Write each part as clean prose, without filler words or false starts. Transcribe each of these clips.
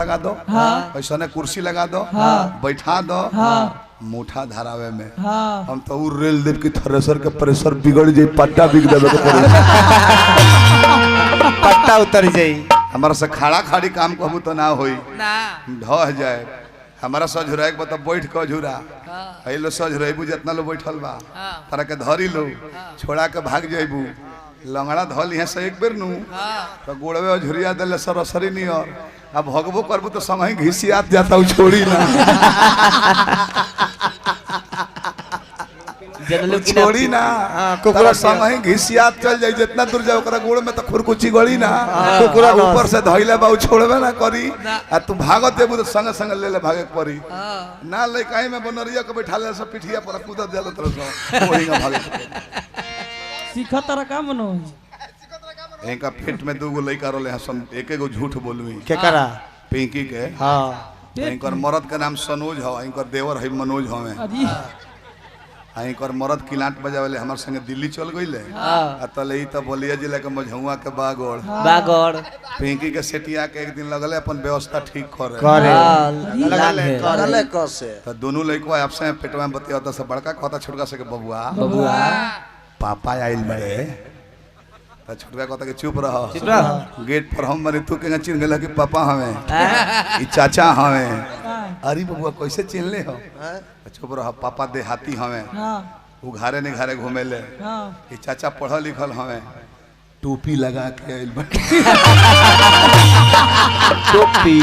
लगा दो, ऐसा ने कुर्सी लगा दो, बैठा दो, मुठा धरावे में हम तो रेल देव की थ्रेसर के प्रेशर बिगड़ जाये, पट्टा बिग देवे के पड़े, पट्टा उतर जाये, हमारा से खड़ा खाड़ी काम कहबू तो ना होई, ढह जाए। हमारा सझुरा एक बता बैठ के झुरा लो सझुरेबू जितना लो बैठल बा तारा के धरी लो छोड़ा के भाग जाइबू लंगड़ा धल यहाँ से एक बेर नू तो गोड़वे झुरिया दिले सरसरी नहीं और अब भगबो करबू तो संग घिसियात जाता हूँ छोड़ी ना छोड़ी ना कुकुरा संग घिसियात चल जाई जितना दूर जाओ ओकरा गोड़ में तो खुरकुची गड़ी ना कुकुरा ऊपर से धइले बा छोड़बे ना करी आ तू भागत देबू तो संग संग ले ले भागे पड़ी ना ले काहे में बनरिया के बैठा ले सब पिठिया पर कूदत जाला तरह से ओही ना भागे सीखा तरह का मनो एका पेट में दो गो लइका रहले हसन एक एगो झूठ बोलवी के करा पिंकी के हां इनकर मरद के नाम सनोज ह इनकर देवर है मनोज हवे इनकर मरद किलाट बजावेले हमर संगे दिल्ली चल गइले आ तले ई त बलिया जिला के मझौआ के बागोड़ पिंकी के सेटिया के एक दिन लगले अपन व्यवस्था ठीक करे लगले कसे त दोनों लइकवा आपसे पेटवा में बतियाता से बड़का कहता छोटका से के बबुआ पापा आइल बड़े त छोटका कहता के चुप रह गेट पर हम बने तू के चिन्ह गेला कि पापा हमें ई चाचा हमें अरे बबुआ कैसे चिन्हले हो चुप रह पापा देहाती हमें वो घरे ने घरे घूमेले ई चाचा पढ़ल लिखल हमें टोपी लगा के आइल बड़े टोपी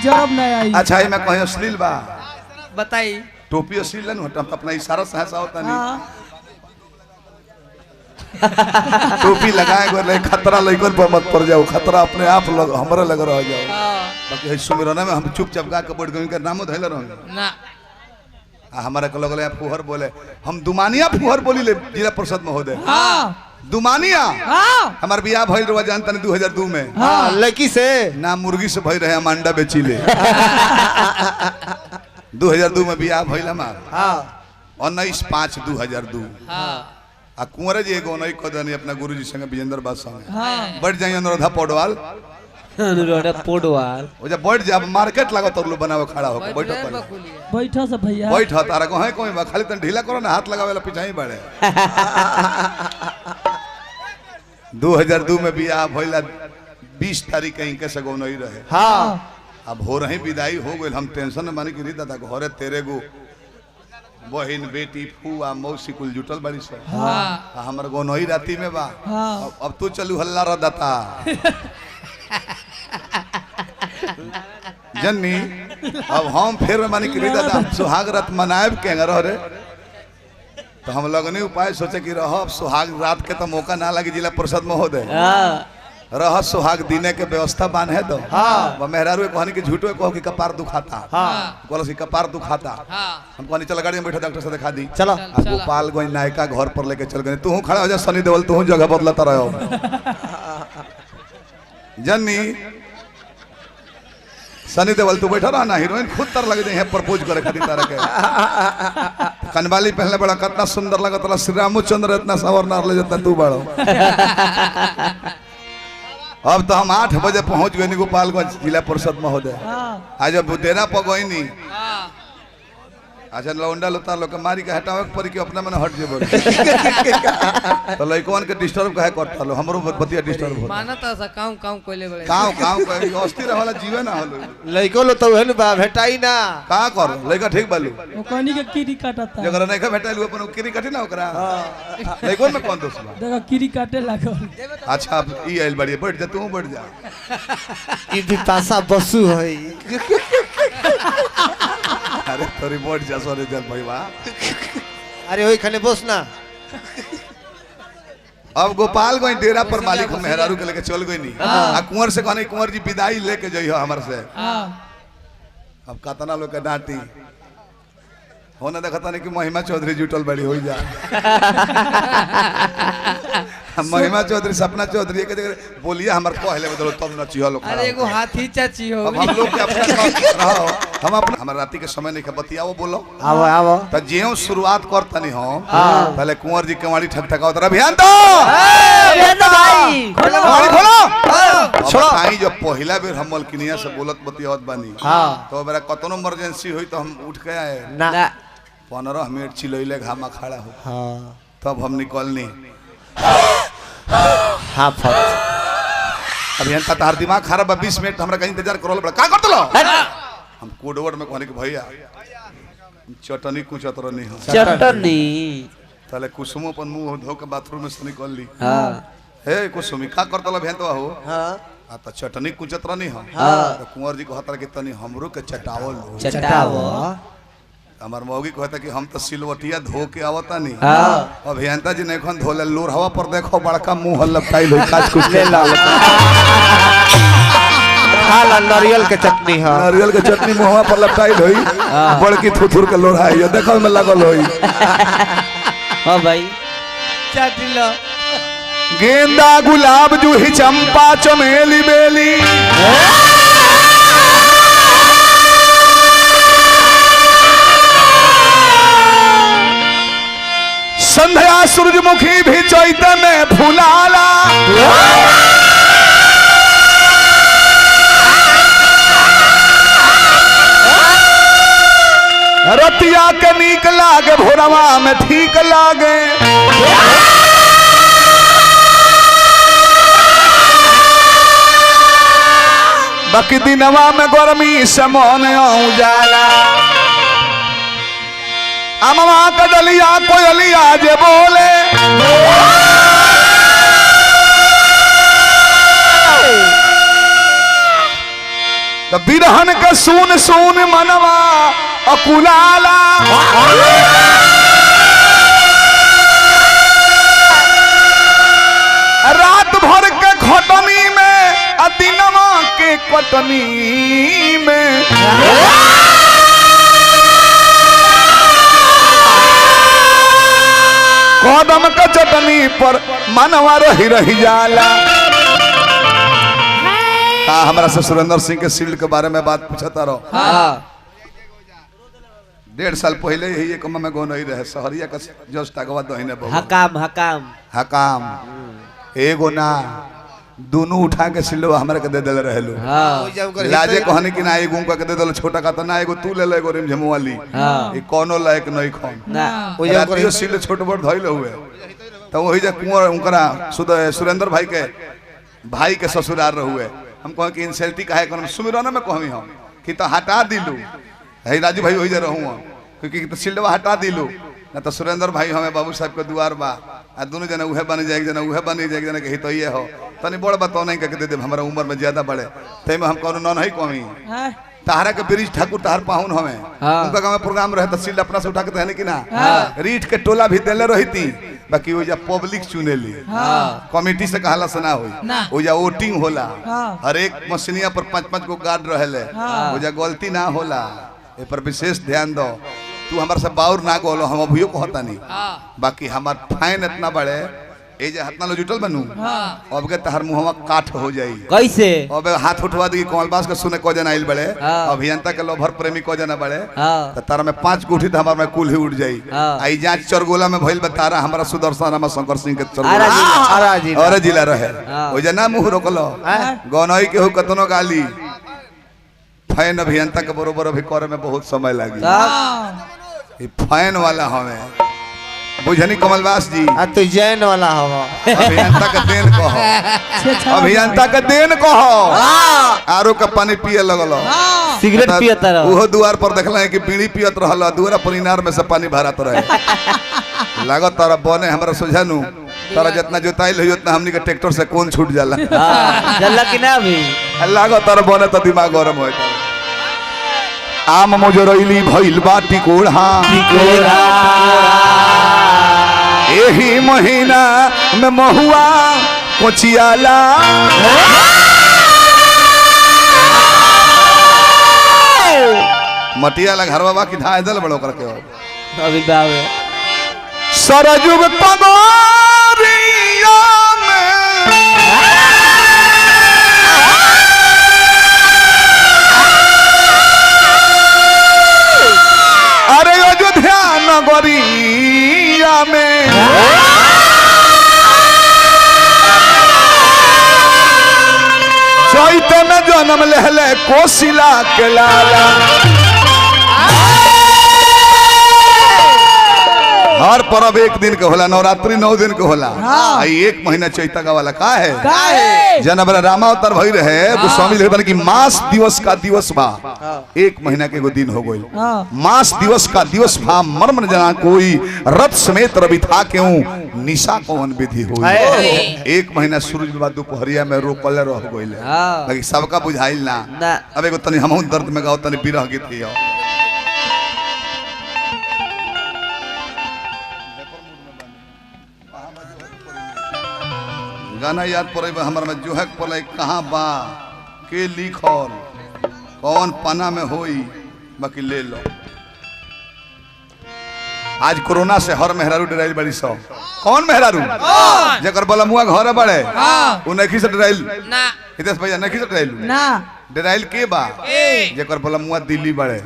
जब नहीं आई अच्छा ये मैं कहीं अश्लील बा बताई टोपी अश्लील न हट अपना इशारा सहसा होता नहीं टोपी लगाए गए खतरा लइकन पर मत पड़ जाओ खतरा अपने आप हमरे लग रह जाओ बाकी सुमिरना में हम चुपचाप गा के बैठ गए इनका नामो धैले रह ना हमारा के लगले फुहर बोले हम दुमानिया फुहर बोली ले जिला परिषद महोदय दुमानिया हमार बियाह भइल रहा जानता नहीं 2002 में लड़की से ना मुर्गी से भइल रहे हम अंडा बेची ले 2002 में बियाह भइल हमार 19/5/2002 आ कुंवर जी एगो नहीं कदनी अपना गुरुजी संगे विजेंद्र बात संगे बढ़ जाइए अनुराधा पौडवाल ओ जब बढ़ जा मार्केट लागत और लो बनावे खड़ा होके बैठो बैठो से भैया बैठ तारा को है कोई खाली तन ढीला करो ना हाथ लगावेला पिछाई बढ़े 2002 में बियाह भइला 20 तारीख के इनके से गो नहीं रहे हां अब हो रही विदाई हो गइल हम टेंशन में मानी कि री दादा घरे तेरे गो बहन बेटी फूआ मौसी कुल जुटल बड़ी से हमर गो नई राती में बा अब तू चलू हल्ला र दाता जन्नी अब हम फिर मानी कि दादा सुहाग रात मनाएब के रह रे तो हम लगने उपाय सोचे कि रह सुहाग रात के तो मौका ना लगे जिला परिषद महोदय रह सुहाग दीने के व्यवस्था बांधे दो वो मेहरारू कहनी कि झूठो कहो कि कपार दुखाता बोलो कि कपार दुखाता हम कहनी चल गाड़ी में बैठो डॉक्टर से दिखा दी चलो गोपाल गोई नायका घर पर लेके चल गए तू खड़ा हो जा सनी देओल तू जगह बदलता रहो जन्नी सनी देओल तू बैठा रहा ना हीरोइन खुद तर लग जाए प्रपोज करे खातिर तारा के कनवाली पहले बड़ा कितना सुंदर लगत रहा श्री रामचंद्र इतना सवर नार ले जाता तू बड़ो अब तो हम 8 बजे पहुंच गए गोपालगंज जिला परिषद महोदय आज अब डेरा पर गई नहीं अच्छा लौंडा लोता लोग मारी के हटावे पर कि अपना मन हट जेबो तो लइकवन के डिस्टर्ब काहे करता लो हमरो बतिया डिस्टर्ब हो मानता सा काम काम कोइले बड़े काम कोई अस्थिर वाला जीवन ना हलो लइको लो तो हेन बा भेटाई ना का कर लइका ठीक बालू वो कहनी के कीरी काटता जगर नहीं का भेटाइल अपन कीरी काटी ना ओकरा लइकवन में कौन दोष बा देखो कीरी काटे लागल अच्छा अब ई आइल बड़ी बैठ जा तू बैठ जा ई बिपाशा बसु है अरे तोरी बैठ जा सोरे जल भईवा अरे ओई खने बस ना अब गोपालगंज डेरा पर मालिक मेहरारू के लेके चल गई नहीं आ कुंवर से कहने कुंवर जी विदाई लेके जइहो हमर से अब कतना लोग के डांटी होने देखता नहीं कि महिमा चौधरी जुटल बड़ी हो जा महिमा चौधरी सपना चौधरी एक जगह बोलिए हमारे कहले बदलो तब न चियो लोग अरे एगो हाथी चाची हो अब हम लोग के अपना रहो हम अपना हमारे राती के समय नहीं बतियाओ बोलो आवो आवो त जेऊ शुरुआत करतनी हम पहले कुंवर जी केवाड़ी ठकठकाओ तर अभियान तो केवाड़ी खोलो छोड़ो आई जो पहला बेर हम मलकिनिया से बोलत बतियावत बानी तो मेरा कतनो इमरजेंसी हुई तो हम उठ के आए ना 15 मिनट चिलैले घामा खड़ा हो हाँ तब हम निकलनी हाँ फट अभियान का तार दिमाग खराब है 20 मिनट हमरा कहीं इंतजार करो बड़ा का करतलो हम कोड वर्ड में कहने के भैया चटनी कुछ अतर नहीं हो चटनी ताले कुसुमो अपन मुंह धो के बाथरूम में से निकल ली हाँ हे कुसुमी का करतलो भेन तो हो हाँ आ तो चटनी कुछ अतर नहीं हो तो कुंवर जी कहता कि तनी हमरो के चटावल हो चटावो हमार मौगी कहता कि हम तो सिलवटिया धो के आवता नहीं हाँ अभियंता जी ने खन धोले लोरहवा पर देखो बड़का मुंह लपटाइल हो काच कुछ ले ला खाला नारियल के चटनी है नारियल के चटनी मुंहवा पर लपटाइल होई बड़की थुथुर के लोरहा है देखो में लगल होई हाँ भाई चाटी लो गेंदा गुलाब जूही चंपा चमेली बेली संध्या सूरजमुखी भी चैत में फुलाला रतिया के नीक लागे भोरवा में ठीक लागे बाकी दिनवा में गर्मी से मन जाला अमवा कदलिया कोयलिया जे बोले तो बिरहन के सुन सुन मनवा अकुलाला रात भर के खटनी में आ दिनवा के कटनी में कदम के चटनी पर मनवा रही रही जाला हाँ हमारा से सुरेंद्र सिंह के सील्ड के बारे में बात पूछता रहो हाँ 1.5 साल पहले यही एक में गो नहीं रहे सहरिया का जस्ट अगवा दहीने बहु हकाम हकाम हकाम एगो ना दोनों उठा के सिल्डवा हमरा के दे देले रहलो हाँ लाजे कहने कि ना एगो उनका के दे देलो छोटा का तो ना एगो तू ले ले एगो रिम झमवाली हाँ ई कोनो लायक नहीं खम ना रातियो सिल्ड छोट बड़ धइल हुए तो वही जे कुंवर उनकरा सुरेंद्र भाई के ससुराल रहुए हम कह कि इंसल्टी काहे करम सुमिरन में कहमी हम कि तो हटा दिलू है राजू भाई वही जे रहूं क्योंकि तो सिल्डवा हटा दिलू ना तो सुरेंद्र भाई हमें बाबू साहब के दुआर बा आ दोनों जना उहे बन जाए जना उहे बन जाए जना के हित ये हो तनी बड़ बात नहीं के दे दे हमरा उम्र में ज्यादा बड़े ते में हम कोनो न नहीं कमी तारा के ब्रिज ठाकुर तार पाहुन हमें उनका गांव में प्रोग्राम रहे तो सिल्ड अपना से उठा के देने की ना रीठ के टोला भी देले रही बाकी वो जा पब्लिक चुने ली कमेटी से कहला से ना हुई वो जा वोटिंग होला हर एक मशीनिया पर 5-5 गो गार्ड रहेले वो जा गलती ना होला ए पर विशेष ध्यान दो तू हमारे से बाउर ना गोलो हम अभियो कहता नहीं बाकी हमार फाइन इतना बड़े ए जे हाथ ना जुटल बनू अब के तहर मुहवा काठ हो जाई कैसे अब हाथ उठवा दी कमलबास के सुने को जना आइल बड़े अभियंता के लोभर प्रेमी को जना बड़े तो तारा में 5 गुठी तो हमार में कुल ही उठ जाई आई जांच चरगोला में भइल बतारा हमारा सुदर्शन रामा शंकर सिंह के चरगोला और जिला रहे ओ जना मुंह रोकलो गनई के हो कतनो गाली फैन अभियंता के बरोबर अभी करे में बहुत समय लगी ई फैन वाला हमें बुझनी कमलवास जी आ तू जैन वाला हवा अभियंता का देन कहो अभियंता का देन कहो आरो का पानी पिए लगलो सिगरेट पियत रहो ओहो द्वार पर देखला है कि बीड़ी पियत रहल दुआरा पर इनार में से पानी भरत रहे लागत तारा बने हमरा सोझानु तारा जितना जोताइल है उतना हमनी के ट्रैक्टर से कौन छूट जाला जल्ला कि ना भी लागत तारा बने तो दिमाग गरम होय आम मोजरैली भइल बाटी कोढ़ा यही महीना में महुआ कोचियाला मटियाला घरवा बाकी ढाई दल बड़ो करके हो अभी बावे सरजुग पगोरिया जन्म लहले कोशिला के लाला। हर पर्व एक दिन के होला, नवरात्रि 9 दिन के होला। आई 1 महीना चैता का वाला का है जनम रामावतार भई रहे गोस्वामी लिखे बने कि मास दिवस का दिवस बा 1 महीना के एगो दिन हो गई। मास दिवस का दिवस भा मर्म न जना कोई रथ समेत रवि था क्यों निशा कौन विधि हुई। 1 महीना सूरज बाबा दोपहरिया में रोकल रह गइले बाकी सबका बुझाइल ना। अब एगो तनी हमहु दर्द में गाओ तनी बिरह गीत हियो। गाना याद पड़े हमारा में जोहक पड़े कहाँ बा के लिखल कौन पाना में होई बाकी ले लो। आज कोरोना से हर मेहरारू डराइल बड़ी सौ। कौन मेहरारू जकर बोला मुआ घर बड़े उ नहीं से डराइल ना। हितेश भैया नहीं से डराइल ना। डराइल के बा जकर बोला मुआ दिल्ली बड़े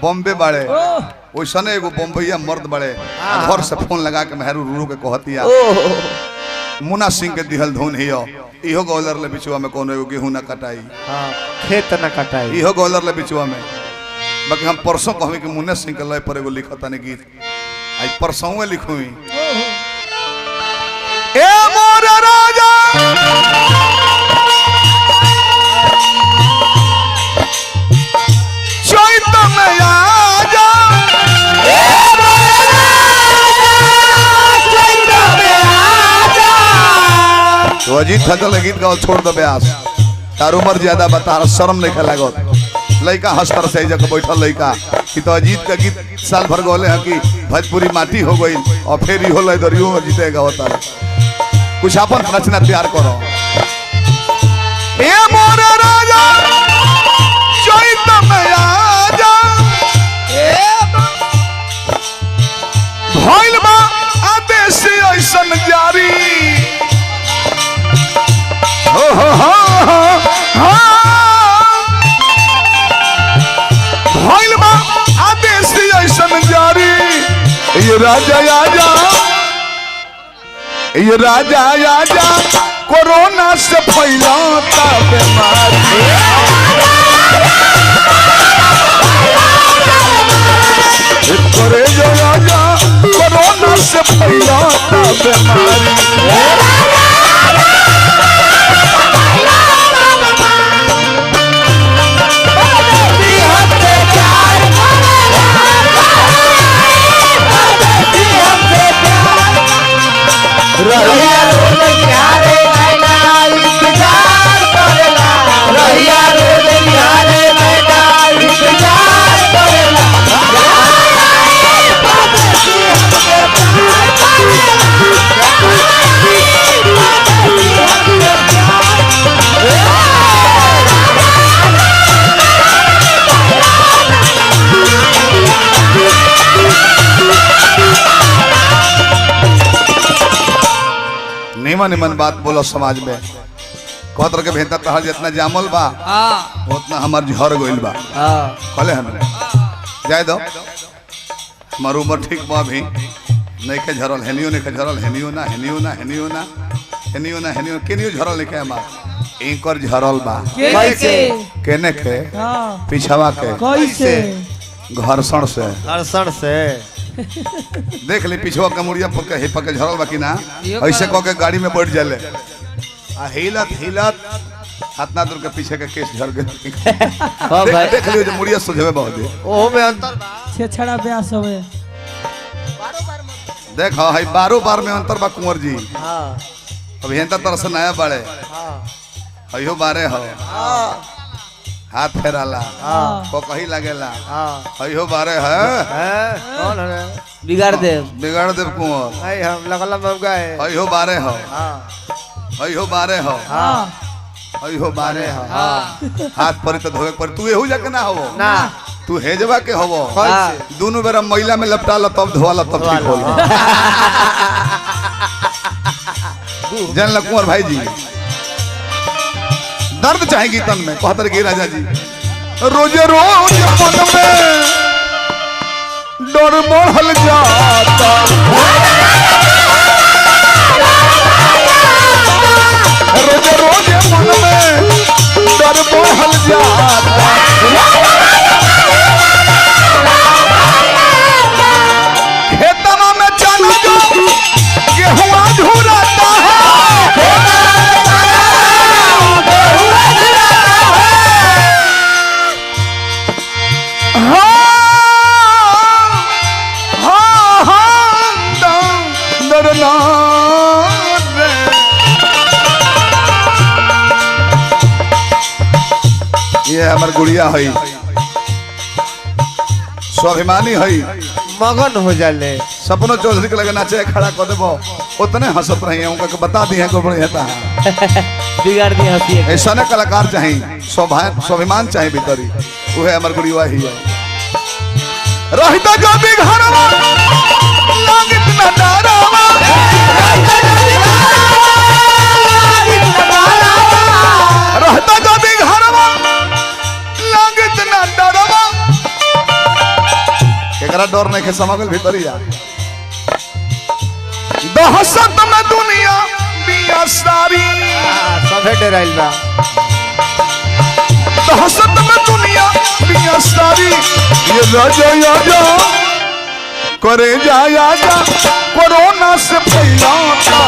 बॉम्बे बड़े वैसने एगो बॉम्बैया मर्द बड़े घर से फोन लगा के मेहरारू रू के कहतिया मुन्ना सिंह के दिहल धुन हियो इहो गौलर ले बिचवा में कोनो एगो गेहूं ना कटाई खेत न कटाई इहो गौलर ले बिचवा में। बाकी हम परसों कहवे कि मुन्ना सिंह के लय पर एगो लिखतानी गीत आज परसों में लिखुई। ए मोर राजा चैत में आजा तो अजीत खजल गीत गाओ छोड़ दो ब्यास तार उम्र ज्यादा बता शर्म नहीं लागत लड़का हस्तर से जगह बैठल लड़का कि तो अजीत का गीत साल भर गौले हैं कि भोजपुरी माटी हो गई और फिर इहो लइदरियो जीतेगा होता कुछ अपन रचना तैयार करो। ए मोर राजा चैत में आजा भइल बा आदेश ऐसन जारी भइल बा आदेश ऐसन जारी ये राजा आजा कोरोना से फैलाता बीमारी करे जो राजा कोरोना से फैलाता बीमारी। निमन बात बोलो समाज में कहत रह के भेंता तहर जितना जामल बा उतना हमार झर गइल बा कहले हम जाए दो हमार उम्र ठीक बा भी नहीं के झरल हेनियो नहीं के झरल हेनियो ना केनियो झरल नहीं के हमार इनकर झरल बा कैसे केने के पिछवा के कैसे घर्षण से देख ली पिछवा के मुड़िया पके हे पके झरल बाकी ना ऐसे कह के गाड़ी में बैठ जाले आ हिलत इतना दूर के पीछे के केस झर गए देख लियो जो मुड़िया सुझवे बहुत दे ओहो में अंतर छेछड़ा ब्यास होवे देखो है 12 बार में अंतर बा कुंवर जी। हां अब हेंता तरह से नया बाड़े हां हयो बारे हो हाथ फेराला को कहीं लगेला हयो बारे है कौन है बिगाड़ दे कुंवर भाई हम लगला मौका है हयो बारे हो हां हयो बारे हो हयो बारे हो हाथ पर तो धोए पर तू एहू जाके ना हो ना तू हेजवा के होबो कैसे दोनों बेरा महिला में लपटा ला तब धोवाला तब ठीक होला जान ल कुंवर भाई जी दर्द चाहेगी तन में कहतर के राजा जी रोज रोज मन में डर बढ़ल जाता रोज रोज मन में डर बढ़ल जाता खेतवा में चना जो गेहुआ झुराता ये हमार गुड़िया है स्वाभिमानी है मगन हो जाले सपनों चौधरी के लगे नाचे खड़ा कर देबो उतने हंसत रही उनका के बता दी है को बढ़िया है बिगाड़ दिया हंसी है। ऐसा ने कलाकार चाहिए स्वाभिमान चाहिए भीतरी वो है हमार गुड़िया ही है रहता जो भी घरवा लागित न डरावा रहता जो भी घरवा लागित न डरावा एकरा डर नहीं के समगल भीतरी जा दहशत में दुनिया बिया सारी सभे डराइल बा दहशत में दुनिया बिया सारी ये राजा करे जा कोरोना से फैलाता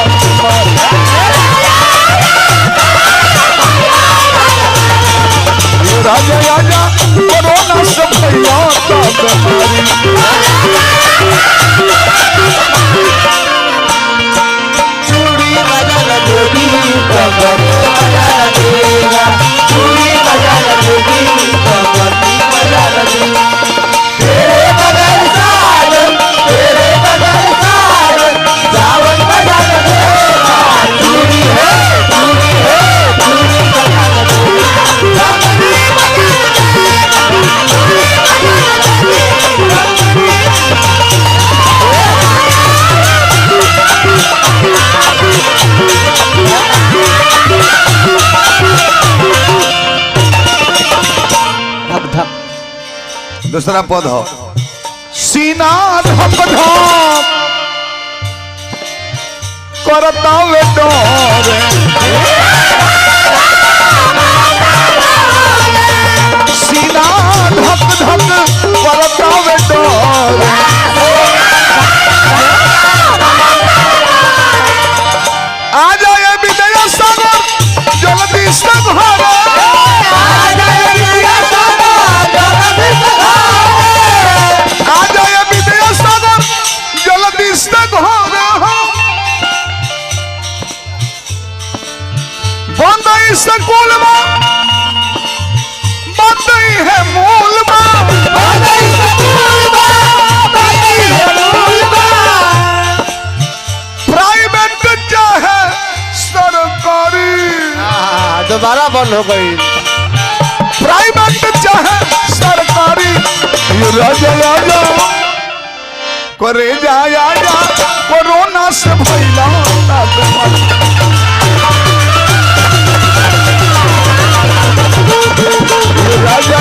ये राजा कोरोना से फैलाता बीमारी चूड़ी बजा लगेगी कमर बजा लगेगा चूड़ी बजा लगेगी कमर बजा लगेगा तेरे बगल सावन सावन बजा लगेगा चूड़ी है चूड़ी बजा लगेगा धक धक दूसरा पद हो सीना धक धक करता वे डोर सीना धक धक करता वे डोर आ जाए विजय सागर जल्दी से घर स्कूल में बंद है मूल प्राइवेट चाहे सरकारी दोबारा बंद हो गई प्राइवेट चाहे सरकारी ये राजा करे जा कोरोना से फैलाता राजा